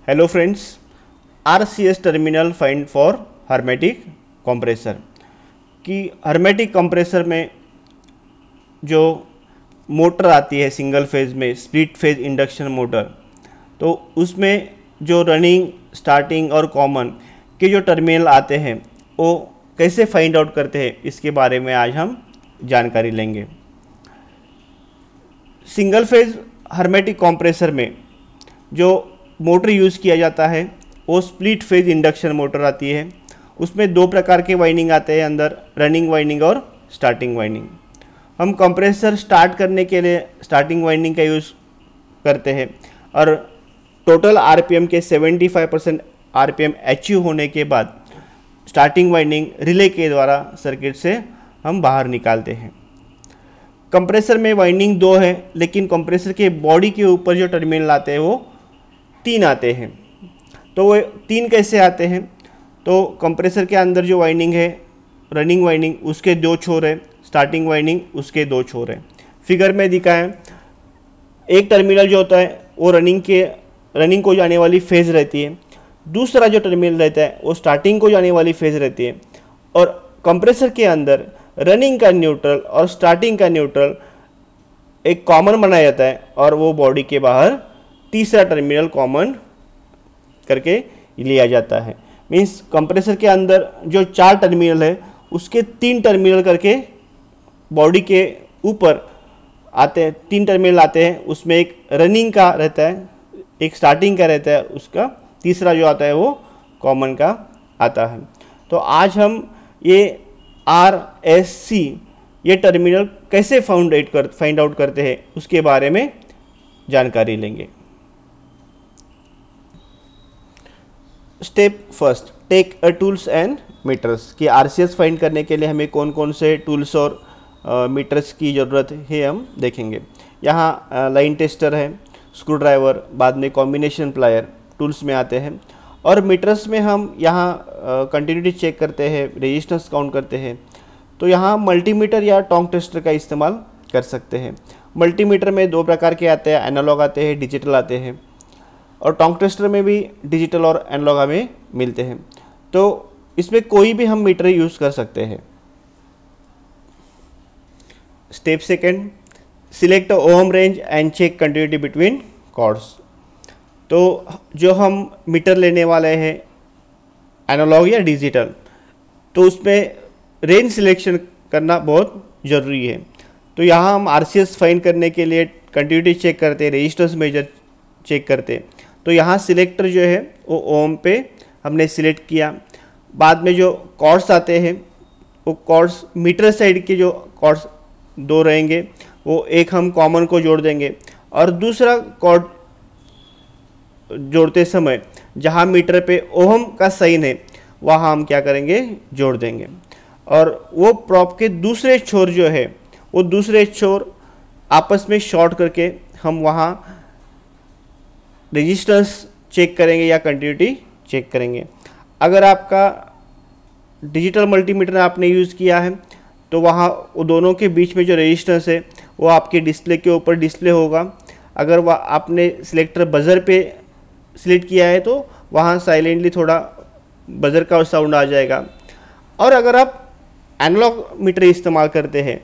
Hello friends, RCS terminal find for hermetic compressor. कि hermetic compressor में जो motor आती है सिंगल फेज में, स्प्लिट फेज इंडक्शन मोटर, तो उसमें जो रनिंग, स्टार्टिंग और कॉमन के जो टर्मिनल आते हैं वो कैसे फाइंड आउट करते हैं, इसके बारे में आज हम जानकारी लेंगे। सिंगल फेज हर्मेटिक कंप्रेसर में जो मोटर यूज़ किया जाता है वो स्प्लिट फेज इंडक्शन मोटर आती है। उसमें दो प्रकार के वाइंडिंग आते हैं अंदर, रनिंग वाइंडिंग और स्टार्टिंग वाइंडिंग। हम कंप्रेसर स्टार्ट करने के लिए स्टार्टिंग वाइंडिंग का यूज़ करते हैं और टोटल आरपीएम के 75% आरपीएम अचीव होने के बाद स्टार्टिंग वाइंडिंग रिले के द्वारा सर्किट से हम बाहर निकालते हैं। कंप्रेसर में वाइंडिंग दो है, लेकिन कंप्रेसर के बॉडी के ऊपर जो टर्मिनल आते हैं वो 3 आते हैं। तो वो 3 कैसे आते हैं? तो कंप्रेसर के अंदर जो वाइंडिंग है, रनिंग वाइंडिंग, उसके 2 छोर है, स्टार्टिंग वाइंडिंग उसके 2 छोर है। फिगर में दिखाएं, एक टर्मिनल जो होता है वो रनिंग को जाने वाली फेज रहती है, दूसरा जो टर्मिनल रहता है वो स्टार्टिंग को जाने वाली फेज रहती है। और कंप्रेसर के अंदर रनिंग का न्यूट्रल और स्टार्टिंग का न्यूट्रल एक कॉमन बनाया जाता है और वो बॉडी के बाहर तीसरा टर्मिनल कॉमन करके लिया जाता है। मीन्स कंप्रेसर के अंदर जो 4 टर्मिनल है उसके 3 टर्मिनल करके बॉडी के ऊपर आते हैं, 3 टर्मिनल आते हैं। उसमें एक रनिंग का रहता है, एक स्टार्टिंग का रहता है, उसका तीसरा जो आता है वो कॉमन का आता है। तो आज हम ये RSC ये टर्मिनल कैसे फाइंड आउट करते हैं उसके बारे में जानकारी लेंगे। Step first, take a tools and metres. कि RCS फाइंड करने के लिए हमें कौन कौन से टूल्स और मीटर्स की ज़रूरत है हम देखेंगे। यहाँ लाइन टेस्टर है, स्क्रू ड्राइवर, बाद में कॉम्बिनेशन प्लायर टूल्स में आते हैं। और मीटर्स में हम यहाँ कंटिन्यूटी चेक करते हैं, रेजिस्टेंस काउंट करते हैं। तो यहाँ मल्टीमीटर या टोंग टेस्टर का इस्तेमाल कर सकते हैं। मल्टीमीटर में 2 प्रकार के आते हैं, एनालॉग आते हैं, डिजिटल आते हैं। और टोंग टेस्टर में भी डिजिटल और एनालॉग हमें मिलते हैं। तो इसमें कोई भी हम मीटर यूज़ कर सकते हैं। Step second, select ohm range and check continuity between cords. तो जो हम मीटर लेने वाले हैं एनालॉग या डिजिटल, तो उसमें रेंज सिलेक्शन करना बहुत ज़रूरी है। तो यहाँ हम RCS फाइंड करने के लिए कंटिन्यूटी चेक करते हैं, रेजिस्टेंस मेजर चेक करते हैं। तो यहाँ सिलेक्टर जो है वो ओम पे हमने सिलेक्ट किया। बाद में जो कॉर्ड्स आते हैं वो कॉर्ड्स मीटर साइड के जो कॉर्ड्स 2 रहेंगे, वो एक हम कॉमन को जोड़ देंगे और दूसरा कॉर्ड जोड़ते समय जहाँ मीटर पे ओम का साइन है वहाँ हम क्या करेंगे, जोड़ देंगे। और वो प्रॉप के दूसरे छोर जो है वो दूसरे छोर आपस में शॉर्ट करके हम वहाँ रेजिस्टेंस चेक करेंगे या कंटिन्यूटी चेक करेंगे। अगर आपका डिजिटल मल्टीमीटर आपने यूज़ किया है तो वहाँ वो दोनों के बीच में जो रेजिस्टेंस है वो आपके डिस्प्ले के ऊपर डिस्प्ले होगा। अगर वह आपने सिलेक्टर बज़र पे सिलेक्ट किया है तो वहाँ साइलेंटली थोड़ा बज़र का साउंड आ जाएगा। और अगर आप एनालॉग मीटर इस्तेमाल करते हैं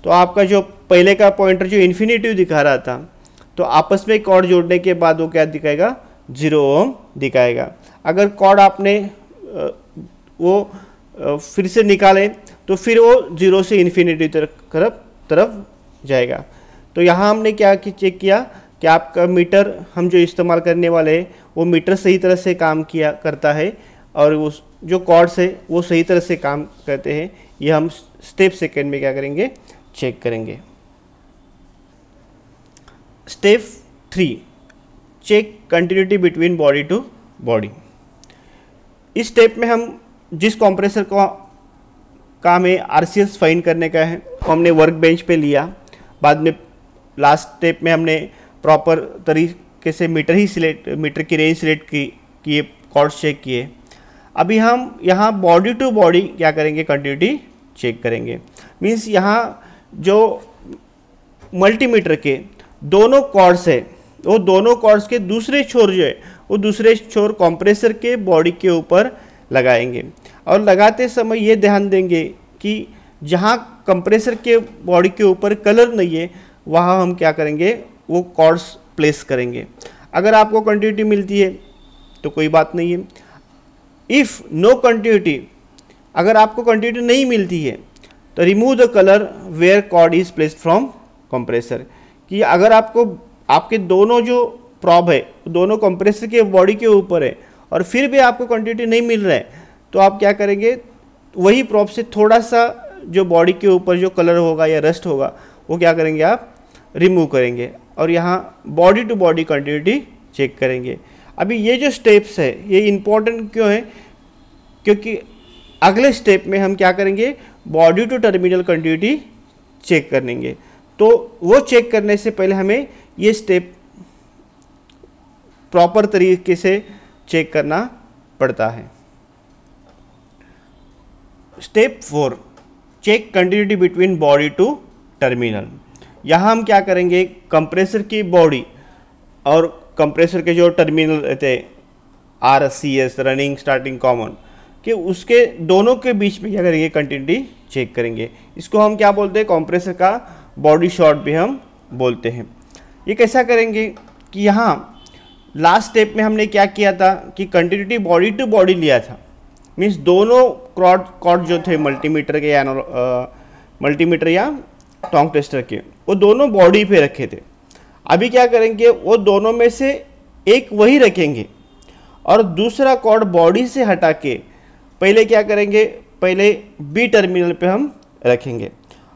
तो आपका जो पहले का पॉइंटर जो इन्फिनिटिव दिखा रहा था, तो आपस में कॉर्ड जोड़ने के बाद वो क्या दिखाएगा, 0 ओम दिखाएगा। अगर कॉर्ड आपने वो फिर से निकालें तो फिर वो 0 से इन्फिनिटी तरफ जाएगा। तो यहाँ हमने क्या चेक किया कि आपका मीटर हम जो इस्तेमाल करने वाले हैं वो मीटर सही तरह से काम करता है और वो जो कॉर्ड्स है वो सही तरह से काम करते हैं। ये हम स्टेप सेकेंड में क्या करेंगे, चेक करेंगे। Step 3, check continuity between body to body. इस स्टेप में हम जिस कंप्रेसर का हमें RCS फाइंड करने का है वो हमने वर्क बेंच पे लिया। बाद में लास्ट स्टेप में हमने प्रॉपर तरीके से मीटर की रेंज सिलेक्ट किए, कॉर्ड्स चेक किए। अभी हम यहाँ बॉडी टू बॉडी क्या करेंगे, कंटिन्यूटी चेक करेंगे। मीन्स यहाँ जो मल्टीमीटर के दोनों कॉर्ड्स है वो दोनों कॉर्ड्स के दूसरे छोर जो है वो दूसरे छोर कंप्रेसर के बॉडी के ऊपर लगाएंगे। और लगाते समय ये ध्यान देंगे कि जहाँ कंप्रेसर के बॉडी के ऊपर कलर नहीं है वहाँ हम क्या करेंगे, वो कॉर्ड्स प्लेस करेंगे। अगर आपको कंटिन्यूटी मिलती है तो कोई बात नहीं है। इफ़ नो कंटिन्यूटी, अगर आपको कंटिन्यूटी नहीं मिलती है तो remove the colour where cord is placed from compressor, कि अगर आपको आपके दोनों जो प्रॉब है दोनों कंप्रेसर के बॉडी के ऊपर है और फिर भी आपको कंटिन्यूटी नहीं मिल रहा है तो आप क्या करेंगे, वही प्रॉब से थोड़ा सा जो बॉडी के ऊपर जो कलर होगा या रस्ट होगा वो क्या करेंगे, आप रिमूव करेंगे और यहाँ body to body continuity check करेंगे। अभी ये जो स्टेप्स है ये इम्पोर्टेंट क्यों है, क्योंकि अगले स्टेप में हम क्या करेंगे, body to terminal continuity check करेंगे। तो वो चेक करने से पहले हमें ये स्टेप प्रॉपर तरीके से चेक करना पड़ता है। Step 4, check continuity between body to terminal. यहाँ हम क्या करेंगे, कंप्रेसर की बॉडी और कंप्रेसर के जो टर्मिनल रहते हैं RCS, रनिंग स्टार्टिंग कॉमन, कि उसके दोनों के बीच में क्या करेंगे, कंटिन्यूटी चेक करेंगे। इसको हम क्या बोलते हैं, कंप्रेसर का बॉडी शॉट भी हम बोलते हैं। ये कैसा करेंगे कि यहाँ लास्ट स्टेप में हमने क्या किया था कि कंटिन्यूटी बॉडी टू बॉडी लिया था, मीन्स दोनों कॉर्ड जो थे मल्टीमीटर के या मल्टीमीटर या टोंग टेस्टर के, वो दोनों बॉडी पे रखे थे। अभी क्या करेंगे, वो दोनों में से एक वही रखेंगे और दूसरा कॉर्ड बॉडी से हटा के पहले क्या करेंगे, पहले बी टर्मिनल पे हम रखेंगे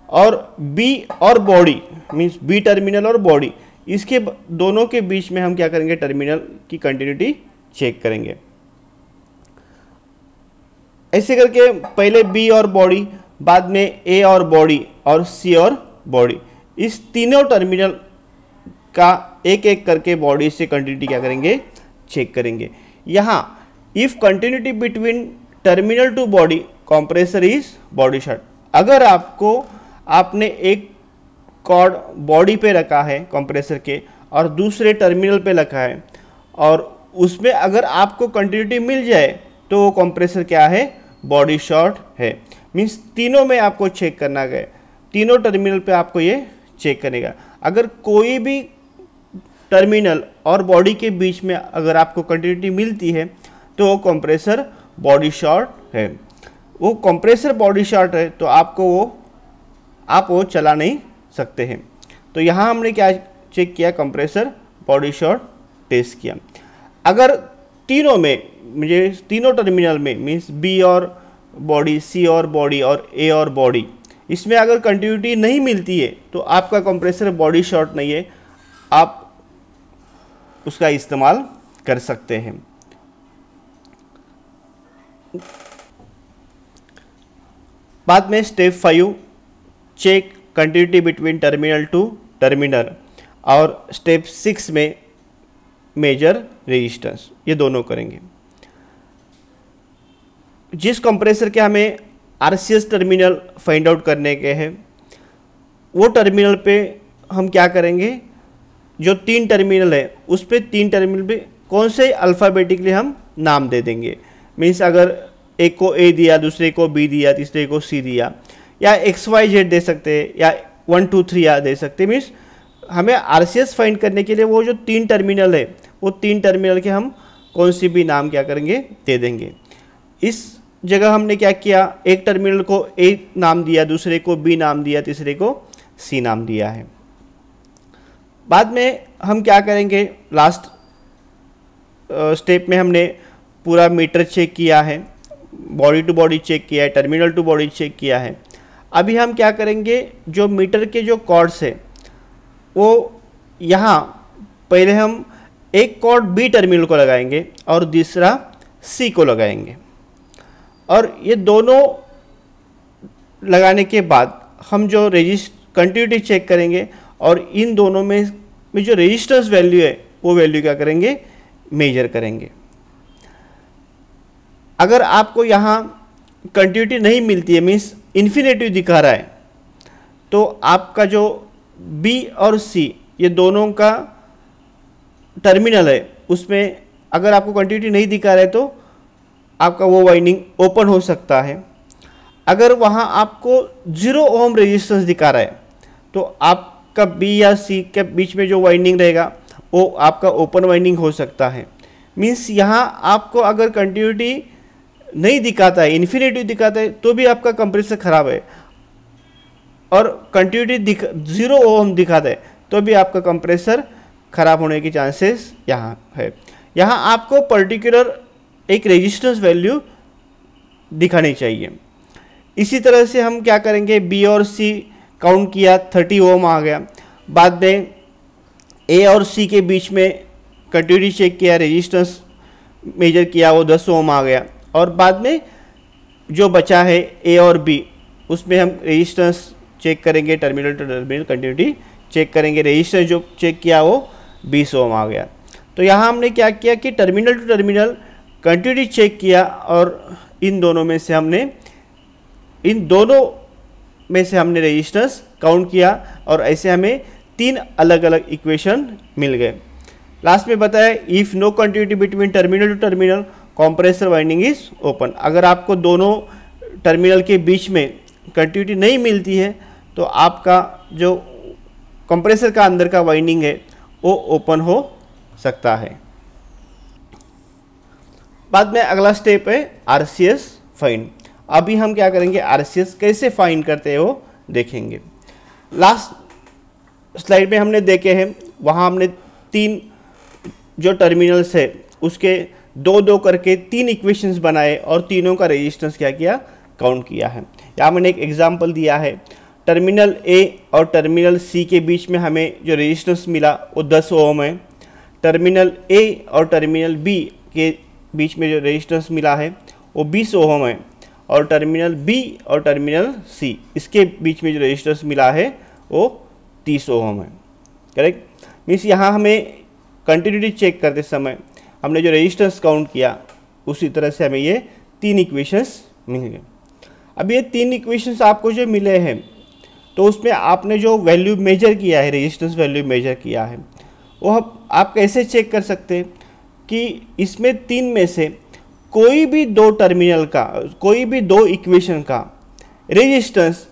और बी और बॉडी मीन्स बी टर्मिनल और बॉडी, इसके दोनों के बीच में हम क्या करेंगे, टर्मिनल की कंटिन्यूटी चेक करेंगे। ऐसे करके पहले बी और बॉडी, बाद में ए और बॉडी और सी और बॉडी, इस तीनों टर्मिनल का एक एक करके बॉडी से कंटिन्यूटी क्या करेंगे, चेक करेंगे। यहाँ if continuity between terminal to body compressor is body short, अगर आपने एक कॉर्ड बॉडी पे रखा है कंप्रेसर के और दूसरे टर्मिनल पे रखा है और उसमें अगर आपको कंटिन्यूटी मिल जाए तो वो कंप्रेसर क्या है, बॉडी शॉट है। मीन्स तीनों में आपको चेक करना है, तीनों टर्मिनल पे आपको ये चेक करेगा। अगर कोई भी टर्मिनल और बॉडी के बीच में अगर आपको कंटिन्यूटी मिलती है तो वो कंप्रेसर बॉडी शॉट है। वो कंप्रेसर बॉडी शॉट है तो आप वो चला नहीं सकते हैं। तो यहाँ हमने क्या चेक किया, कंप्रेसर बॉडी शॉट टेस्ट किया। अगर तीनों में मुझे तीनों टर्मिनल में मीन्स बी और बॉडी, सी और बॉडी और ए और बॉडी, इसमें अगर कंटिन्यूटी नहीं मिलती है तो आपका कंप्रेसर बॉडी शॉट नहीं है, आप उसका इस्तेमाल कर सकते हैं। बाद में step 5, check continuity between terminal to terminal, और स्टेप 6 में मेजर रेजिस्टेंस, ये दोनों करेंगे। जिस कंप्रेसर के हमें RCS टर्मिनल फाइंड आउट करने के हैं वो टर्मिनल पे हम क्या करेंगे, जो 3 टर्मिनल है उस पर 3 टर्मिनल पे कौन से अल्फ़ाबेटिकली हम नाम दे देंगे। मीन्स अगर एक को A दिया, दूसरे को B दिया, तीसरे को C दिया, या XYZ दे सकते हैं या 1 2 3 या दे सकते। मीन्स हमें RCS फाइंड करने के लिए वो जो 3 टर्मिनल है वो 3 टर्मिनल के हम कौन सी भी नाम क्या करेंगे, दे देंगे। इस जगह हमने क्या किया, एक टर्मिनल को A नाम दिया, दूसरे को B नाम दिया, तीसरे को C नाम दिया है। बाद में हम क्या करेंगे, लास्ट स्टेप में हमने पूरा मीटर चेक किया है, बॉडी टू बॉडी चेक किया है, टर्मिनल टू बॉडी चेक किया है। अभी हम क्या करेंगे, जो मीटर के जो कॉर्ड्स है वो यहाँ पहले हम एक कॉर्ड B टर्मिनल को लगाएंगे और दूसरा C को लगाएंगे, और ये दोनों लगाने के बाद हम जो कंटिन्यूटी चेक करेंगे और इन दोनों में जो रेजिस्टेंस वैल्यू है वो वैल्यू क्या करेंगे, मेजर करेंगे। अगर आपको यहाँ कंटिन्यूटी नहीं मिलती है, मीन्स इन्फिनेटिव दिखा रहा है, तो आपका जो B और C ये दोनों का टर्मिनल है उसमें अगर आपको कंटिन्यूटी नहीं दिखा रहा है तो आपका वो वाइंडिंग ओपन हो सकता है। अगर वहाँ आपको 0 ओम रेजिस्टेंस दिखा रहा है तो आपका बी या सी के बीच में जो वाइंडिंग रहेगा वो आपका ओपन वाइंडिंग हो सकता है। मीन्स यहाँ आपको अगर कंटिन्यूटी नहीं दिखाता है, इन्फिनिटी दिखाता है, तो भी आपका कंप्रेसर खराब है, और कंटिन्यूटी 0 ओम दिखाता है तो भी आपका कंप्रेसर खराब होने की चांसेस यहाँ है। यहाँ आपको पर्टिकुलर एक रेजिस्टेंस वैल्यू दिखानी चाहिए। इसी तरह से हम क्या करेंगे, बी और सी काउंट किया 30 ओम आ गया, बाद में ए और सी के बीच में कंटिन्यूटी चेक किया, रेजिस्टेंस मेजर किया, वो 10 ओम आ गया, और बाद में जो बचा है ए और बी उसमें हम रेजिस्टेंस चेक करेंगे, terminal to terminal continuity check करेंगे, रेजिस्टेंस जो चेक किया वो 20 ओम आ गया। तो यहाँ हमने क्या किया कि terminal to terminal continuity check किया और इन दोनों में से हमने रेजिस्टेंस काउंट किया, और ऐसे हमें 3 अलग अलग इक्वेशन मिल गए। लास्ट में बताया if no continuity between terminal to terminal compressor winding is open. अगर आपको दोनों टर्मिनल के बीच में कंटिन्यूटी नहीं मिलती है तो आपका जो कंप्रेसर का अंदर का वाइंडिंग है वो ओपन हो सकता है। बाद में अगला स्टेप है RCS फाइंड। अभी हम क्या करेंगे, RCS कैसे फाइंड करते हैं वो देखेंगे। लास्ट स्लाइड में हमने देखे हैं, वहाँ हमने 3 जो टर्मिनल्स है उसके 2-2 करके 3 इक्वेशंस बनाए और तीनों का रेजिस्टेंस क्या किया, काउंट किया है। यहाँ मैंने एक एग्जांपल दिया है, टर्मिनल ए और टर्मिनल सी के बीच में हमें जो रेजिस्टेंस मिला वो 10 ओम है। टर्मिनल ए और टर्मिनल बी के बीच में जो रेजिस्टेंस मिला है वो 20 ओम है, और टर्मिनल बी और टर्मिनल सी इसके बीच में जो रेजिस्टेंस मिला है वो 30 ओम है। करेक्ट। मीन्स यहाँ हमें कंटिन्यूटी चेक करते समय हमने जो रेजिस्टेंस काउंट किया उसी तरह से हमें ये 3 इक्वेशंस मिल गए। अब ये 3 इक्वेशंस आपको जो मिले हैं तो उसमें आपने जो वैल्यू मेजर किया है, रेजिस्टेंस वैल्यू मेजर किया है, वो आप कैसे चेक कर सकते हैं कि इसमें 3 में से कोई भी 2 टर्मिनल का, कोई भी 2 इक्वेशन का रेजिस्टेंस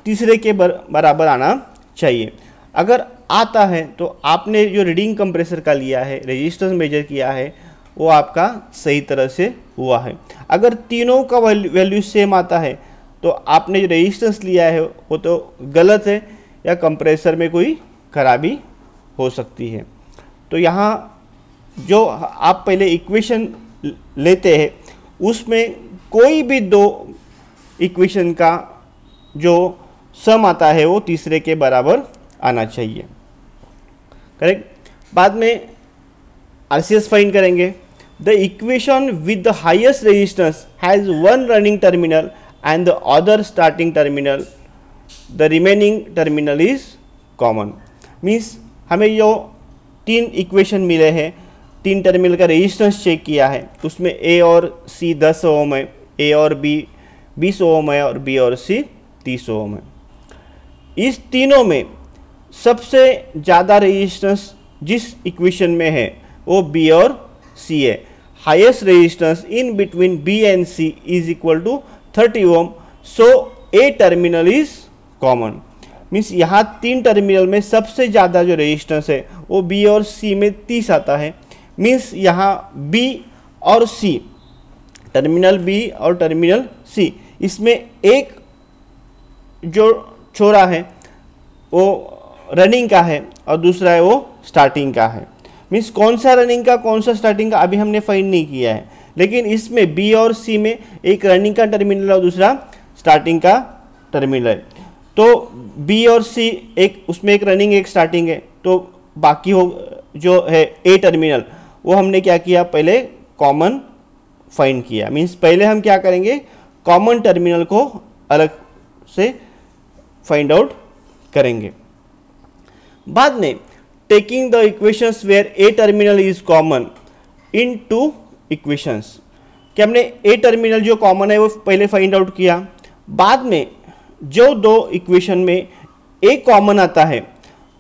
तीसरे के बराबर आना चाहिए। अगर आता है तो आपने जो रीडिंग कंप्रेसर का लिया है, रेजिस्टेंस मेजर किया है, वो आपका सही तरह से हुआ है। अगर तीनों का वैल्यू सेम आता है तो आपने जो रेजिस्टेंस लिया है वो तो गलत है, या कंप्रेसर में कोई खराबी हो सकती है। तो यहाँ जो आप पहले इक्वेशन लेते हैं उसमें कोई भी 2 इक्वेशन का जो सम आता है वो तीसरे के बराबर आना चाहिए। करेक्ट। बाद में RCS फाइंड करेंगे। The equation with the highest resistance has 1 running terminal and the other starting terminal, the remaining terminal is common। Means हमें जो 3 इक्वेशन मिले हैं, 3 टर्मिनल का रेजिस्टेंस चेक किया है, उसमें A और C 10 ओम है, A और B 20 ओम है, और B और C 30 ओम है। इस तीनों में सबसे ज़्यादा रेजिस्टेंस जिस इक्वेशन में है वो B और C है। Highest resistance in between B and C is equal to 30 ohm, so a terminal is common. Means यहाँ 3 टर्मिनल में सबसे ज़्यादा जो रेजिस्टेंस है वो B और C में 30 आता है। मीन्स यहाँ B और C, टर्मिनल B और टर्मिनल C, इसमें एक जो छोरा है वो रनिंग का है और दूसरा है वो स्टार्टिंग का है। मीन्स कौन सा रनिंग का कौन सा स्टार्टिंग का अभी हमने फाइंड नहीं किया है, लेकिन इसमें B और C में एक रनिंग का टर्मिनल और दूसरा स्टार्टिंग का टर्मिनल है। तो B और C एक उसमें एक रनिंग एक स्टार्टिंग है, तो बाकी हो जो है A टर्मिनल वो हमने क्या किया, पहले कॉमन फाइंड किया। मीन्स पहले हम क्या करेंगे, कॉमन टर्मिनल को अलग से फाइंड आउट करेंगे। बाद में taking the equations where A terminal is common in 2 equations, कि हमने A टर्मिनल जो कॉमन है वो पहले फाइंड आउट किया, बाद में जो 2 इक्वेशन में A कॉमन आता है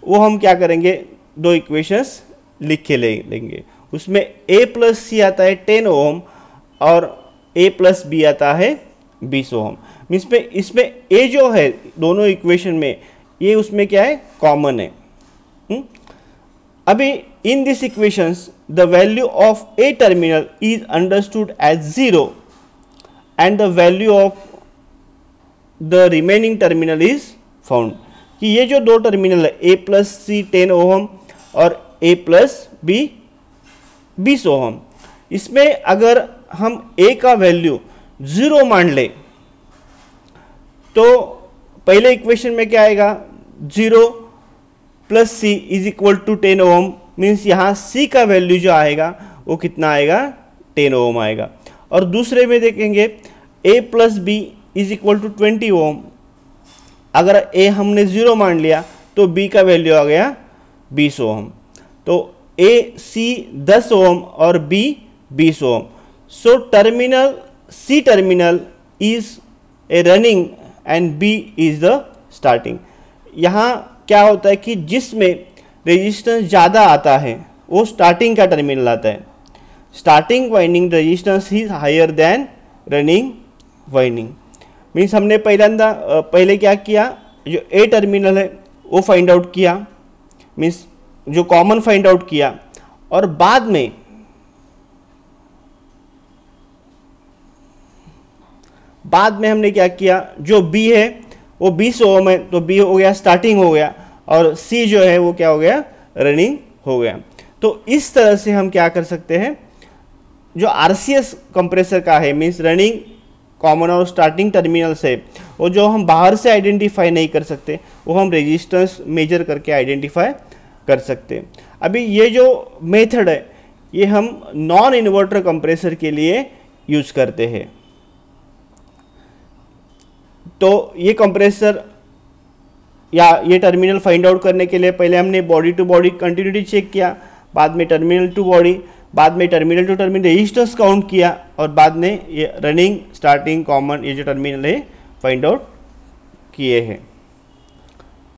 वो हम क्या करेंगे, 2 इक्वेशंस लिख के लेंगे। उसमें A प्लस सी आता है 10 ओम और A प्लस बी आता है 20 ओम। मीन्स पे इसमें A जो है दोनों इक्वेशन में, ये उसमें क्या है, कॉमन है। अभी in this equations the value of A terminal is understood as 0 and the value of the remaining terminal is found. कि ये जो दो टर्मिनल है A प्लस सी 10 ओम और A प्लस बी 20 ओम, इसमें अगर हम A का वैल्यू 0 मान ले तो पहले इक्वेशन में क्या आएगा, 0 plus C is equal to 10 ohm. Means यहाँ C का वैल्यू जो आएगा वो कितना आएगा, 10 ओम आएगा। और दूसरे में देखेंगे A plus B is equal to 20 ohm. अगर A हमने 0 मान लिया तो B का वैल्यू आ गया 20 ओम। तो A C 10 ओम और B 20 ohm. So terminal C terminal is a running and B is the starting. यहाँ क्या होता है कि जिसमें रेजिस्टेंस ज़्यादा आता है वो स्टार्टिंग का टर्मिनल आता है। Starting winding resistance is higher than running winding. Means हमने पहले क्या किया, जो A टर्मिनल है वो फाइंड आउट किया, मीन्स जो कॉमन फाइंड आउट किया, और बाद में हमने क्या किया, जो B है वो 20 ओम है तो B हो गया स्टार्टिंग हो गया, और C जो है वो क्या हो गया, रनिंग हो गया। तो इस तरह से हम क्या कर सकते हैं, जो RCS कंप्रेसर का है, मीन्स रनिंग कॉमन और स्टार्टिंग टर्मिनल्स है, वो जो हम बाहर से आइडेंटिफाई नहीं कर सकते वो हम रेजिस्टेंस मेजर करके आइडेंटिफाई कर सकते हैं। अभी ये जो मेथड है ये हम नॉन इन्वर्टर कंप्रेसर के लिए यूज करते हैं। तो ये कंप्रेसर या ये टर्मिनल फाइंड आउट करने के लिए पहले हमने body to body continuity check किया, बाद में टर्मिनल टू बॉडी, बाद में terminal to terminal resistance count किया, और बाद में ये रनिंग स्टार्टिंग कॉमन ये जो टर्मिनल है फाइंड आउट किए हैं।